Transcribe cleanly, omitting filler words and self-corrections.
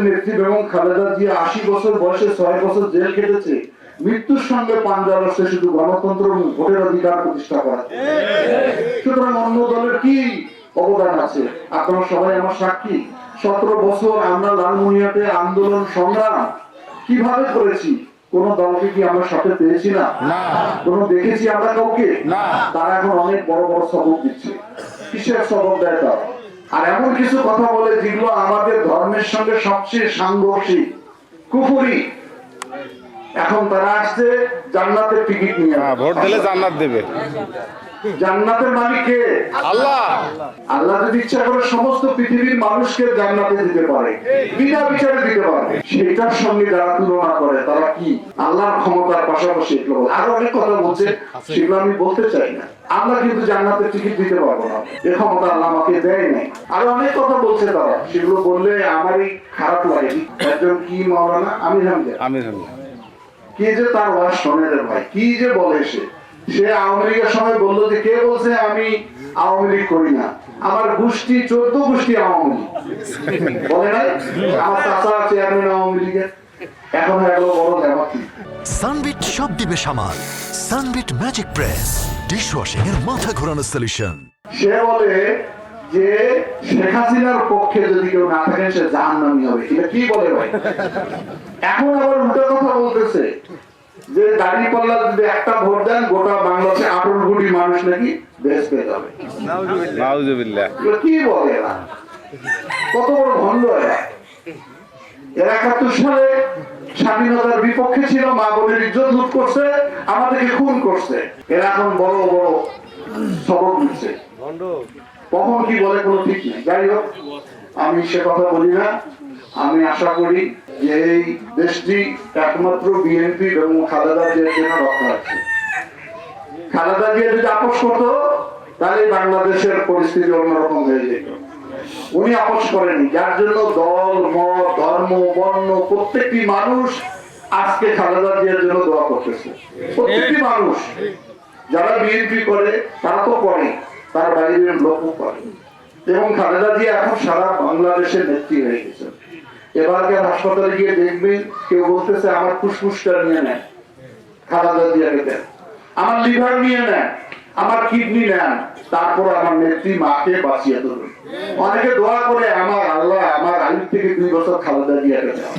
নেত্রী বেগম খালেদা জিয়া 80 বছর বয়সে 6 বছর জেল খেটেছে মৃত্যুর সঙ্গে পাঞ্জা লড়ছে শুধু গণতন্ত্র এবং ভোটের অধিকার প্রতিষ্ঠা করা। সুতরাং অন্য দলের কি অবদান আছে? আপনারা সবাই আমার সাক্ষী। 17 বছর আমরা লালমনিরহাটে আন্দোলন সংগ্রাম কিভাবে করেছি? কোন দলকে কি আমরা সাথে পেয়েছি না? কোন দেখেছি আমরা কাউকে? তারা এখন অনেক বড় বড় সবক দিচ্ছে। কিসের সবক দেয় তারা? আর এমন কিছু কথা বলে যেগুলো আমাদের ধর্মের সঙ্গে সবচেয়ে সাংঘর্ষিক, কুফরি। এখন তারা আসছে জান্নাতের টিকিট নিয়ে। ভোট দিলে জান্নাত দেবে। জান্নাতের মালিক কে? আল্লাহ। আল্লাহ যদি ইচ্ছা করে সমস্ত পৃথিবীর মানুষকে জান্নাতে দিতে পারে, বিনা বিচারে দিতে পারে। সেটার সঙ্গে যারা তুলনা করে তারা কি আল্লাহর ক্ষমতার পাশাপাশি আরো অনেক কথা বলছে, সেগুলো আমি বলতে চাই না। আমরা কিন্তু জান্নাতের টিকিট দিতে পারবো না, এ ক্ষমতা আল্লাহ আমাকে দেয় নাই। আরো অনেক কথা বলছে তারা, সেগুলো বললে আমারই খারাপ লাগে। একজন কি মাওলানা আমির হামজা, কি যে তার ওয়াজ শোনে রে ভাই, কি যে বলে সে আওয়ামী লীগের সময় বললো যে কে বলছে আমি আওয়ামী লীগ করি না, আমার গোষ্ঠী 14 গোষ্ঠী আওয়ামী লীগ বলে নাই। আমার চাচা চেয়ারম্যান আওয়ামী লীগের, এখন হয়ে গেল বড় জামাতি। সানবিট সব দিবে সামাল। সানবিট ম্যাজিক প্রেস ডিশওয়াশিং এর মাথা ঘোরানো সলিউশন। সে বলে যে শেখ হাসিনার পক্ষে যদি কেউ না থাকেন সে জাহান্নামী হবে। এটা কি বলে ভাই? এখন আবার উল্টো কথা বলতেছে যে দাঁড়িপাল্লা যদি একটা ভোট দেন গোটা বাংলাদেশে 18 কোটি মানুষ নাকি বেশ পেয়ে যাবে। নাউজুবিল্লাহ। কি বলে এরা? কত বড় ভণ্ড এরা! এরা 71 সালে স্বাধীনতার বিপক্ষে ছিল, মা বোনের ইজ্জত লুট করছে, আমাদেরকে খুন করছে। এরা এখন বড় বড় সবক দিচ্ছে। কখন কি বলে কোনো ঠিক নেই। যাই হোক, আমি সে কথা বলি না। আমি আশা করি যে এই দেশটি একমাত্র বিএনপি এবং খালেদা জিয়ার জন্য রক্ষা আছে। খালেদা জিয়া যদি আপোষ করতো তাহলে বাংলাদেশের পরিস্থিতি অন্যরকম হয়ে যেত। উনি আপোষ করেনি, যার জন্য দল মত ধর্ম বর্ণ প্রত্যেকটি মানুষ আজকে খালেদা জিয়ার জন্য দোয়া করতেছে। প্রত্যেকটি মানুষ, যারা বিএনপি করে তারা তো করে, তার বাইরের লোকও করে। এবং খালেদা জিয়া এখন সারা বাংলাদেশের নেত্রী হয়ে গেছে। এবারকে হাসপাতালে গিয়ে দেখবেন কেউ বলতেছে আমার ফুসফুসটা নিয়ে নেন, খালেদা জিয়াকে দেন। আমার লিভার নিয়ে নেন, আমার কিডনি নেন, তারপর আমার নেত্রী মাকে বাঁচিয়ে দেবেন। অনেকে দোয়া করে আমার আল্লাহ আমার আয়ু থেকে 2 বছর খালেদা জিয়াকে দেওয়া।